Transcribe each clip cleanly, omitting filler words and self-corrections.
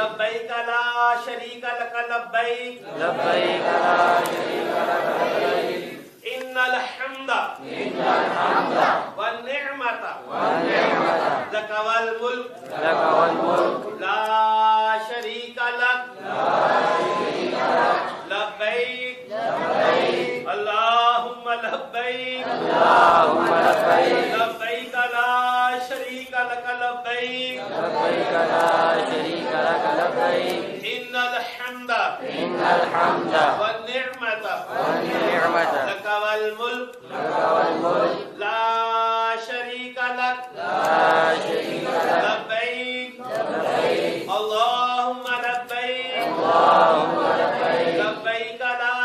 لبیک لا شریک لک لبیک لبیک لا شریک لک لبیک ان الحمد والنعمت لک والملک لک والملک لا شریک لک لبیک اللہم لبیک اللہم لبیک لبیک لا شریک لک لبیک لبیک لا شریک لک لبیک ان الحمد ان الحمد والنعمت والنعمت لک والملک لک والملک لا شریک لک لا شریک لک لبیک لبیک اللہم لبیک اللہم لبیک لبیک لا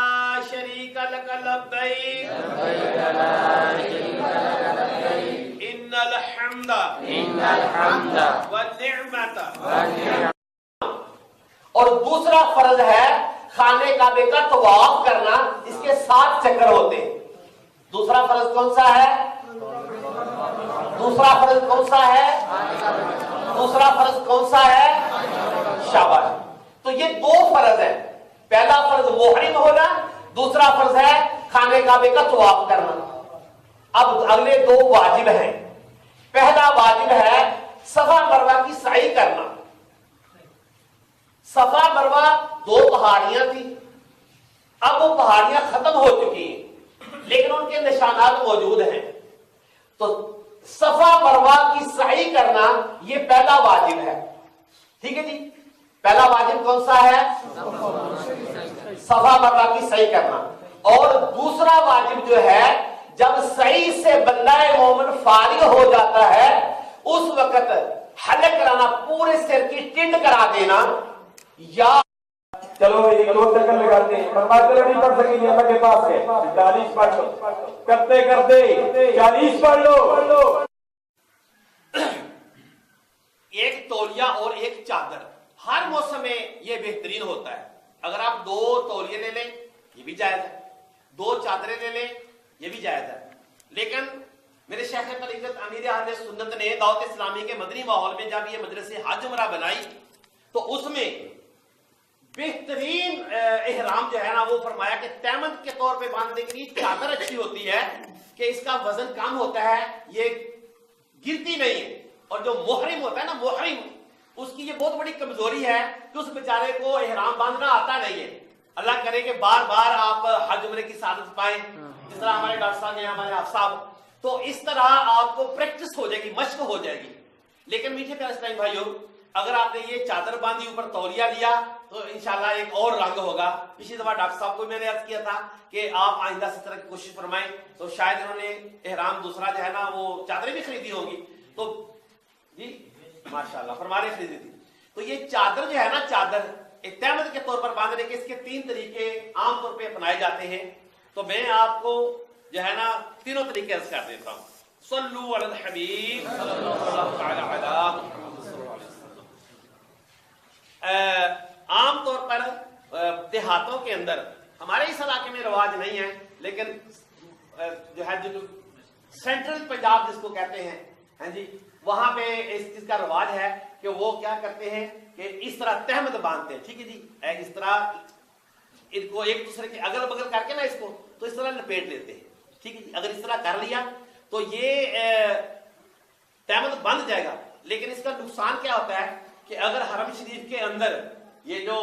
شریک لک لبیک لبیک لا شریک لک لبیک ان الحمد ان الحمد والنعمت والنعمت اور دوسرا فرض ہے خانے کعبے کا طواف کرنا، اس کے 7 چکر ہوتے ہیں۔ دوسرا فرض کون سا ہے؟ دوسرا فرض کون سا ہے؟ دوسرا فرض کون سا ہے؟ شاباش۔ تو یہ 2 فرض ہیں، پہلا فرض محرم ہونا، دوسرا فرض ہے خانے کعبے کا طواف کرنا۔ اب اگلے 2 واجب ہیں۔ پہلا واجب ہے صفا مروہ کی سعی کرنا۔ صفا مروہ 2 پہاڑیاں تھی، اب وہ پہاڑیاں ختم ہو چکی ہیں لیکن ان کے نشانات موجود ہیں۔ تو صفا مروہ کی سعی کرنا یہ پہلا واجب ہے، ٹھیک ہے جی۔ پہلا واجب کون سا ہے؟ صفا مروہ کی سعی کرنا۔ اور دوسرا واجب جو ہے، جب سعی سے بندہ مومن فارغ ہو جاتا ہے اس وقت حلق کرانا، پورے سر کی ٹنڈ کرا دینا، یا چلو ایک 2 چکر لگاتے ہیں، فرماتے نہیں پڑھ سکیں گے، اللہ کے پاس ہے 40 پڑھ لو، کرتے کرتے 40 پڑھ لو۔ ایک تولیہ اور ایک چادر ہر موسم میں یہ بہترین ہوتا ہے۔ اگر آپ 2 تولیے لے لیں یہ بھی جائز ہے، 2 چادریں لے لیں یہ بھی جائز ہے، لیکن میرے شیخ طریقت امیر اہل سنت نے دعوت اسلامی کے مدنی ماحول میں جب یہ مجلس حج عمرہ بنائی تو اس میں بہترین احرام جو ہے نا وہ فرمایا کہ تیمم کے طور پہ باندھنے کے لیے چادر اچھی ہوتی ہے کہ اس کا وزن کم ہوتا ہے، یہ گرتی نہیں ہے۔ اور جو محرم ہوتا ہے نا، محرم، اس کی یہ بہت بڑی کمزوری ہے کہ اس بیچارے کو احرام باندھنا آتا نہیں ہے۔ اللہ کرے کہ بار بار آپ حج عمرے کی سعادت پائیں، جس طرح ہمارے ڈاکٹر صاحب ہیں، ہمارے آپ صاحب، تو اس طرح آپ کو پریکٹس ہو جائے گی، مشق ہو جائے گی۔ لیکن میٹھے پیارے اسلامی بھائیوں، اگر آپ نے یہ چادر باندھی، اوپر تولیہ لیا، تو انشاءاللہ ایک اور رنگ ہوگا۔ پچھلی دفعہ ڈاکٹر صاحب کو میں نے عرض کیا تھا کہ آپ آئندہ اس طرح کی کوشش فرمائیں، تو شاید انہوں نے احرام دوسرا جو ہے نا وہ چادریں بھی خریدی ہوں گی، تو جی ماشاءاللہ فرمارے خریدی تھی۔ تو یہ چادر جو ہے نا، چادر ایک تہمت کے طور پر باندھنے کے اس کے 3 طریقے عام طور پہ اپنائے جاتے ہیں، تو میں آپ کو جو ہے نا 3 طریقے عرض کر دیتا ہوں۔ صلو علی الحبیب صلی اللہ تعالی علی محمد صلی اللہ علیہ وسلم۔ عام طور پر دیہاتوں کے اندر، ہمارے اس علاقے میں رواج نہیں ہے، لیکن جو ہے جو سینٹرل پنجاب جس کو کہتے ہیں، ہاں جی، وہاں پہ اس چیز کا رواج ہے کہ وہ کیا کرتے ہیں کہ اس طرح تہمت باندھتے ہیں، ٹھیک ہے جی، اس طرح ان کو ایک دوسرے کے اگل بگل کر کے نا اس کو تو اس طرح لپیٹ لیتے ہیں، ٹھیک ہے جی۔ اگر اس طرح کر لیا تو یہ تہمت بند جائے گا، لیکن اس کا نقصان کیا ہوتا ہے کہ اگر حرم شریف کے اندر یہ جو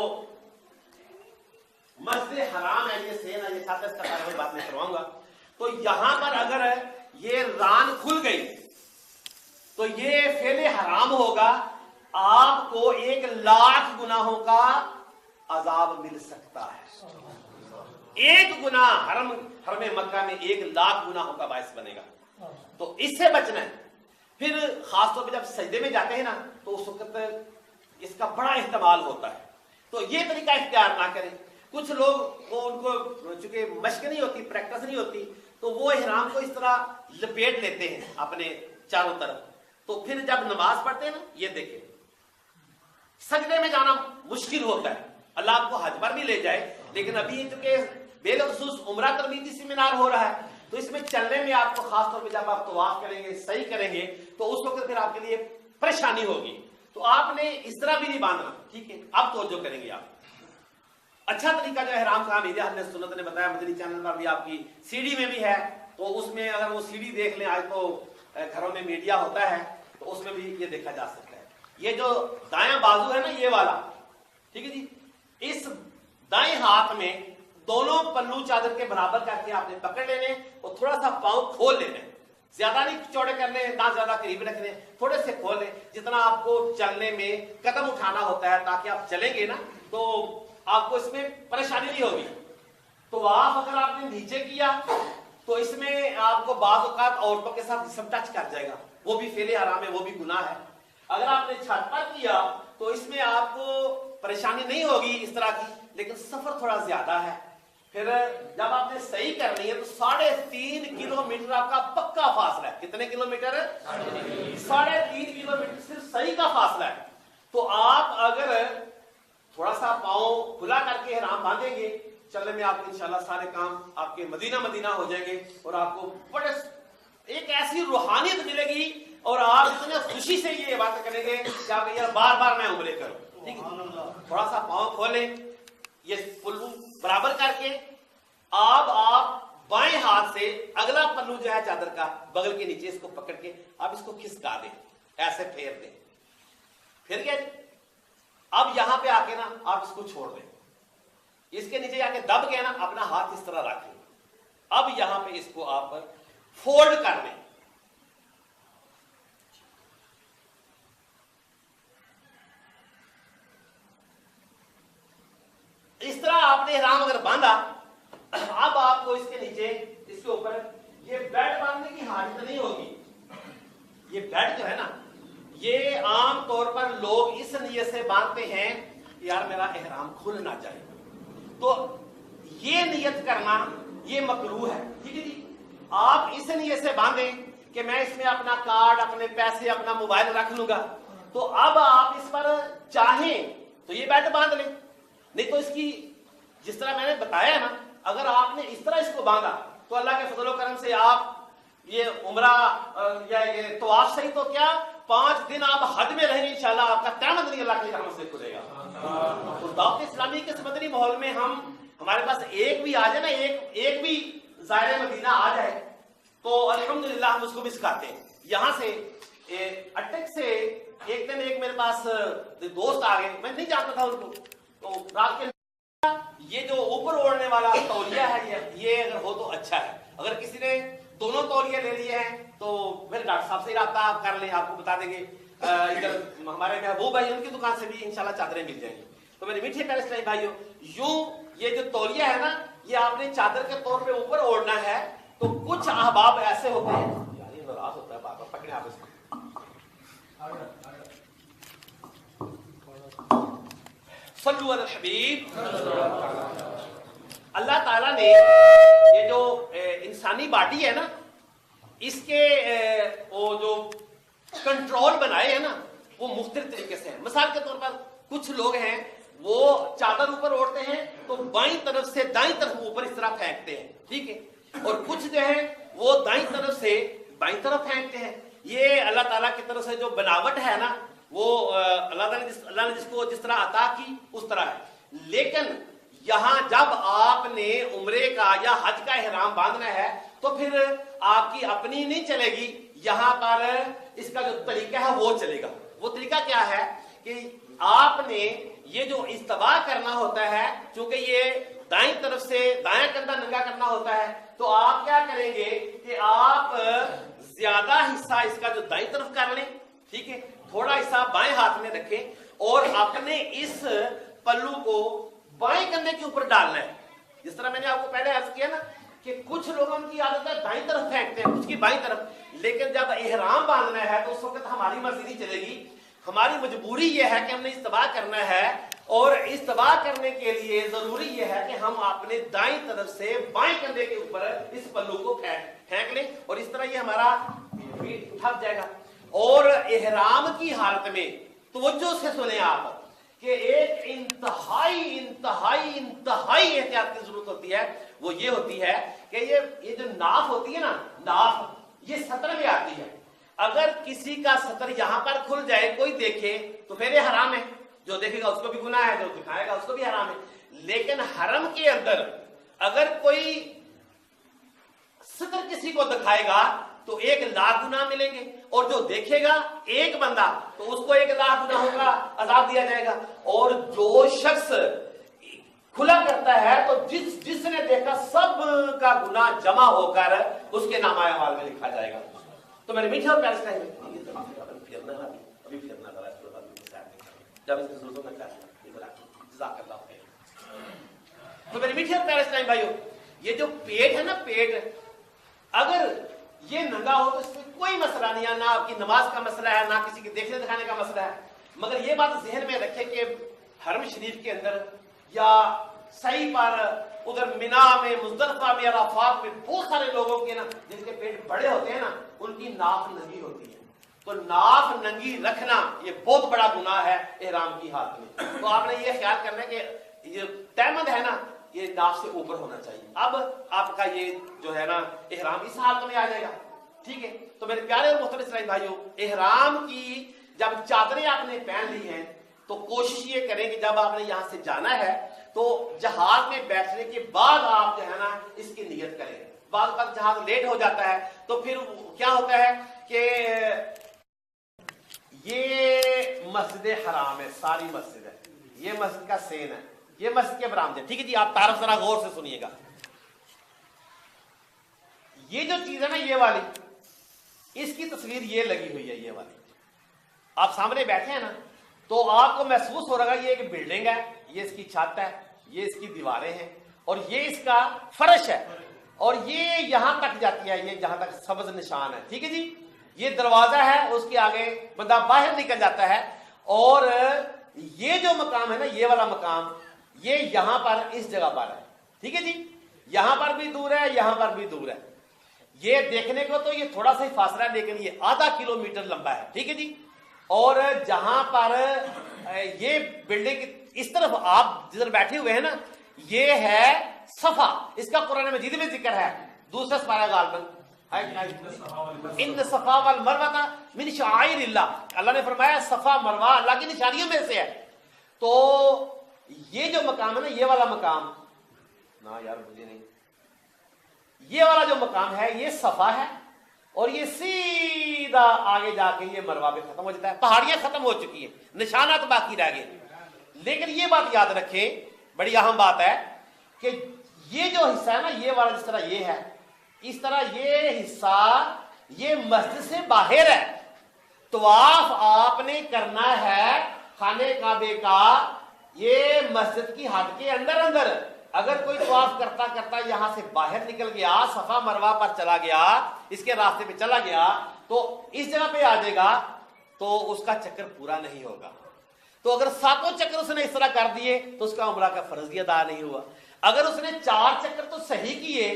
مسجد حرام ہے، یہ سین ہے، یہ ساتھ اس کا میں بات نہیں کرواؤں گا، تو یہاں پر اگر یہ ران کھل گئی تو یہ فعل حرام ہوگا، آپ کو 1,00,000 گناہوں کا عذاب مل سکتا ہے۔ 1 گناہ حرم مکہ میں 1,00,000 گناہوں کا باعث بنے گا، تو اس سے بچنا ہے۔ پھر خاص طور پہ جب سجدے میں جاتے ہیں نا تو اس وقت اس کا بڑا احتمال ہوتا ہے، تو یہ طریقہ اختیار نہ کریں۔ کچھ لوگ ان کو چونکہ مشق نہیں ہوتی، پریکٹس نہیں ہوتی، تو وہ احرام کو اس طرح لپیٹ لیتے ہیں اپنے چاروں طرف، تو پھر جب نماز پڑھتے ہیں نا، یہ دیکھیں سجدے میں جانا مشکل ہوتا ہے۔ اللہ آپ کو حج پر بھی لے جائے، لیکن ابھی چونکہ بالخصوص عمرہ ترمیدی سیمینار ہو رہا ہے تو اس میں چلنے میں آپ کو خاص طور پہ جب آپ طواف کریں گے، صحیح کریں گے، تو اس وقت پھر آپ کے لیے پریشانی ہوگی۔ تو آپ نے اس طرح بھی نہیں باندھنا. ٹھیک ہے, اب توجہ کریں گے آپ. اچھا طریقہ جو احرام کا میرے اہل سنت نے بتایا, مدنی چینل پر بھی آپ کی سی ڈی میں بھی ہے, تو اس میں اگر وہ سی ڈی دیکھ لیں, آج تو گھروں میں میڈیا ہوتا ہے, تو اس میں بھی یہ دیکھا جا سکتا ہے. یہ جو دایاں بازو ہے نا, یہ والا, ٹھیک ہے جی, اس دائیں ہاتھ میں دونوں پلو چادر کے برابر کر کے آپ نے پکڑ لینے اور تھوڑا سا پاؤں کھول لینے. زیادہ نہیں چوڑے کرنے, نہ زیادہ قریب رکھنے, تھوڑے سے کھول لیں جتنا آپ کو چلنے میں قدم اٹھانا ہوتا ہے, تاکہ آپ چلیں گے نا تو آپ کو اس میں پریشانی نہیں ہوگی. تو اگر آپ نے نیچے کیا تو اس میں آپ کو بعض اوقات عورتوں کے ساتھ جسم ٹچ کر جائے گا, وہ بھی فعل حرام ہے, وہ بھی گناہ ہے. اگر آپ نے چھت پر کیا تو اس میں آپ کو پریشانی نہیں ہوگی اس طرح کی, لیکن سفر تھوڑا زیادہ ہے. پھر جب آپ نے صحیح کرنی ہے تو 3.5 کلومیٹر آپ کا پکا فاصلہ ہے. کتنے کلومیٹر؟ 3.5 کلومیٹر صرف صحیح کا فاصلہ ہے. تو آپ اگر تھوڑا سا پاؤں کھلا کر کے احرام باندھیں گے, چلنے میں آپ کے انشاءاللہ سارے کام آپ کے مدینہ ہو جائیں گے, اور آپ کو بڑے ایک ایسی روحانیت ملے گی, اور آپ اتنے خوشی سے یہ باتیں کریں گے کہ آپ یار بار بار میں عمرے کروں. ٹھیک ہے, تھوڑا سا پاؤں کھولیں, یہ پلو برابر کر کے آپ بائیں ہاتھ سے اگلا پلو جو ہے چادر کا بغل کے نیچے اس کو پکڑ کے آپ اس کو کھسکا دیں, ایسے پھیر دیں. پھر کیا, اب یہاں پہ آ کے نا آپ اس کو چھوڑ دیں, اس کے نیچے جا کے دب کے نا اپنا ہاتھ اس طرح رکھیں. اب یہاں پہ اس کو آپ فولڈ کر لیں. اس طرح آپ نے احرام اگر باندھا, اب آپ کو اس کے نیچے اس کے اوپر یہ بیلٹ باندھنے کی حاجت نہیں ہوگی. یہ بیلٹ جو ہے نا, یہ عام طور پر لوگ اس نیت سے باندھتے ہیں کہ یار میرا احرام کھل نہ جائے, تو یہ نیت کرنا یہ مکروہ ہے. ٹھیک ہے جی, آپ اس نیت سے باندھیں کہ میں اس میں اپنا کارڈ, اپنے پیسے, اپنا موبائل رکھ لوں گا, تو اب آپ اس پر چاہیں تو یہ بیلٹ باندھ لیں, نہیں تو اس کی جس طرح میں نے بتایا نا, اگر آپ نے اس طرح اس کو باندھا تو اللہ کے فضل و کرم سے آپ یہ عمرہ یا یہ طواف صحیح تو کیا 5 دن آپ حج میں رہیں گے انشاءاللہ, آپ کا قیامت نہیں اللہ کی رحمت سے کھلے گا. تو دعوت اسلامی کے مدنی ماحول میں ہمارے پاس ایک بھی آ جائے نا, ایک بھی زائر مدینہ آ جائے تو الحمدللہ ہم اس کو بھی سکھاتے ہیں. یہاں سے اٹک سے ایک دن ایک میرے پاس دوست آ گئے, میں نہیں جانتا تھا ان کو, تو رات کے یہ جو اوپر اوڑھنے والا تولیہ ہے یہ اگر ہو تو اچھا ہے. اگر کسی نے دونوں تولیے لے لیے ہیں تو پھر ڈاکٹر صاحب سے رابطہ آپ کر لیں, آپ کو بتا دیں گے. ادھر ہمارے محبوب بھائی ان کی دکان سے بھی انشاءاللہ چادریں مل جائیں گی. تو میرے میٹھے پیارے اسلامی بھائیوں, یوں یہ جو تولیہ ہے نا, یہ آپ نے چادر کے طور پہ اوپر اوڑھنا ہے. تو کچھ احباب ایسے ہوتے ہیں, یار یہ ناراض ہوتا ہے بار بار, پکڑے آپ اس کو. صلو علی الحبیب. اللہ تعالیٰ نے یہ جو انسانی باڈی ہے نا, اس کے وہ جو کنٹرول بنائے ہیں نا, وہ مختلف طریقے سے ہیں. مثال کے طور پر کچھ لوگ ہیں وہ چادر اوپر اوڑھتے ہیں تو بائیں طرف سے دائیں طرف اوپر اس طرح پھینکتے ہیں, ٹھیک ہے, اور کچھ جو ہیں وہ دائیں طرف سے بائیں طرف پھینکتے ہیں. یہ اللہ تعالیٰ کی طرف سے جو بناوٹ ہے نا, وہ اللہ نے جس کو جس طرح عطا کی اس طرح ہے. لیکن یہاں جب آپ نے عمرے کا یا حج کا احرام باندھنا ہے تو پھر آپ کی اپنی نہیں چلے گی, یہاں پر اس کا جو طریقہ ہے وہ چلے گا. وہ طریقہ کیا ہے کہ آپ نے یہ جو استوا کرنا ہوتا ہے, چونکہ یہ دائیں طرف سے دائیں کندھا ننگا کرنا ہوتا ہے, تو آپ کیا کریں گے کہ آپ زیادہ حصہ اس کا جو دائیں طرف کر لیں, ٹھیک ہے, تھوڑا حصہ بائیں ہاتھ میں رکھیں اور اپنے اس پلو کو بائیں کندھے کے اوپر ڈالنا ہے. جس طرح میں نے آپ کو پہلے عرض کیا نا کہ کچھ لوگوں کی عادت ہے دائیں طرف پھینکتے ہیں, کچھ کی بائیں طرف, لیکن جب احرام باندھنا ہے تو اس وقت ہماری مرضی نہیں چلے گی. ہماری مجبوری یہ ہے کہ ہم نے استوا کرنا ہے, اور استوا کرنے کے لیے ضروری یہ ہے کہ ہم اپنے دائیں طرف سے بائیں کندھے کے اوپر اس پلو کو پھینک لیں, اور اس طرح یہ ہمارا پیٹ تھک جائے گا. اور احرام کی حالت میں توجہ سے سنیں آپ کہ ایک انتہائی احتیاط کی ضرورت ہوتی ہے. وہ یہ ہوتی ہے کہ یہ جو ناف ہوتی ہے نا, ناف یہ سطر میں آتی ہے. اگر کسی کا سطر یہاں پر کھل جائے کوئی دیکھے تو پھر یہ حرام ہے، جو دیکھے گا اس کو بھی گناہ ہے، جو دکھائے گا اس کو بھی حرام ہے۔ لیکن حرم کے اندر اگر کوئی سطر کسی کو دکھائے گا تو 1,00,000 گناہ ملیں گے، اور جو دیکھے گا ایک بندہ تو اس کو 1,00,000 گناہوں کا عذاب دیا جائے گا۔ اور جو شخص کھلا کرتا ہے تو جس نے دیکھا سب کا گناہ جمع ہو کر اس کے نامہ اعمال میں لکھا جائے گا۔ تو میرے میٹھے اور پیارے اسلام جب اس کی ضرورت نہ جزاک اللہ خیر۔ تو میرے میٹھے اور پیارے اسلام بھائیو، یہ جو پیٹ ہے نا، پیٹ اگر یہ ننگا ہو تو اس میں کوئی مسئلہ نہیں ہے، نہ آپ کی نماز کا مسئلہ ہے، نہ کسی کے دیکھنے دکھانے کا مسئلہ ہے۔ مگر یہ بات ذہن میں رکھے کہ حرم شریف کے اندر یا صحیح پر ادھر مینا میں، مزدلفہ میں، عرفات میں بہت سارے لوگوں کے نا جن کے پیٹ بڑے ہوتے ہیں نا، ان کی ناف ننگی ہوتی ہے، تو ناف ننگی رکھنا یہ بہت بڑا گناہ ہے احرام کی حالت میں۔ تو آپ نے یہ خیال کرنا ہے کہ یہ تہمد ہے نا، یہ ناف سے اوپر ہونا چاہیے۔ اب آپ کا یہ جو ہے نا احرام اس حالت میں آ جائے گا، ٹھیک ہے۔ تو میرے پیارے اور محترم اسلامی بھائیوں، احرام کی جب چادریں آپ نے پہن لی ہیں تو کوشش یہ کریں کہ جب آپ نے یہاں سے جانا ہے تو جہاز میں بیٹھنے کے بعد آپ جو ہے نا اس کی نیت کریں۔ بعض وقت جہاز لیٹ ہو جاتا ہے تو پھر کیا ہوتا ہے کہ یہ مسجد حرام ہے، ساری مسجد ہے، یہ مسجد کا سین ہے، یہ مسجد کے برآمدے، ٹھیک ہے جی۔ آپ تعارف ذرا غور سے سنیے گا۔ یہ جو چیز ہے نا یہ والی، اس کی تصویر یہ لگی ہوئی ہے، یہ والی آپ سامنے بیٹھے ہیں نا تو آپ کو محسوس ہو رہا ہے یہ ایک بلڈنگ ہے، یہ اس کی چھت ہے، یہ اس کی دیواریں ہیں، اور یہ اس کا فرش ہے، اور یہ یہاں تک جاتی ہے، یہ جہاں تک سبز نشان ہے، ٹھیک ہے جی۔ یہ دروازہ ہے، اس کے آگے بندہ باہر نکل جاتا ہے، اور یہ جو مقام ہے نا، یہ والا مقام، یہ یہاں پر اس جگہ پر ہے، ٹھیک ہے جی۔ یہاں پر بھی دور ہے، یہاں پر بھی دور ہے۔ یہ دیکھنے کو تو یہ تھوڑا سا ہی فاصلہ ہے، لیکن یہ آدھا کلومیٹر لمبا ہے، ٹھیک ہے جی۔ اور جہاں پر یہ بلڈنگ اس طرف آپ جدھر بیٹھے ہوئے ہیں نا، یہ ہے صفا، اس کا قرآن مجید میں ذکر ہے، دوسرا سپارہ غالباً، ان صفا والمروہ من شعائر اللہ، اللہ نے فرمایا صفا مروہ اللہ کی نشانیوں میں سے ہے۔ تو یہ جو مقام ہے نا، یہ والا مقام نا یار مجھے نہیں، یہ والا جو مقام ہے یہ صفا ہے، اور یہ سیدھا آگے جا کے یہ مروہ پہ ختم ہو جاتا ہے۔ پہاڑیاں ختم ہو چکی ہیں، نشانات باقی رہ گئے۔ لیکن یہ بات یاد رکھیں، بڑی اہم بات ہے کہ یہ جو حصہ ہے نا، یہ والا جس طرح یہ ہے، اس طرح یہ حصہ یہ مسجد سے باہر ہے۔ طواف آپ نے کرنا ہے خانہ کعبے کا یہ مسجد کی حد کے اندر اندر۔ اگر کوئی طواف کرتا کرتا یہاں سے باہر نکل گیا، صفا مروہ پر چلا گیا، اس کے راستے پہ چلا گیا، تو اس جگہ پہ آ جائے گا تو اس کا چکر پورا نہیں ہوگا۔ تو اگر 7 چکر اس نے اس طرح کر دیے تو اس کا عمرہ کا فرض بھی ادا نہیں ہوا۔ اگر اس نے 4 چکر تو صحیح کیے،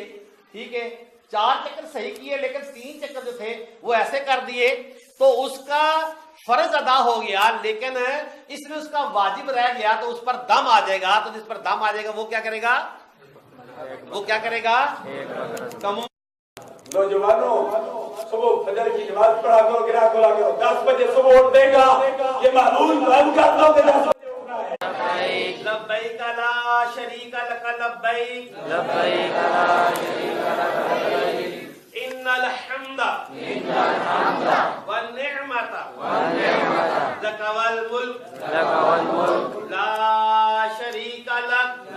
ٹھیک ہے، 4 چکر صحیح کیے، لیکن 3 چکر جو تھے وہ ایسے کر دیے تو اس کا فرض ادا ہو گیا، لیکن اس میں اس کا واجب رہ گیا تو اس پر دم آ جائے گا۔ تو جس پر دم آ جائے گا وہ کیا کرے گا؟ وہ کیا کرے گا؟ نوجوانوں صبح فجر کی نماز پڑھا کرو، گرا کھولا کرو، 10 بجے صبح اٹھ دے گا، یہ معلوم بند کر دو کہ 10 بجے اٹھنا ہے۔ لبیک لا شریک لک لبیک، لبیک لا شریک لک لبیک، ان الحمد والنعمت لک والملک لک والملک لا شریک لک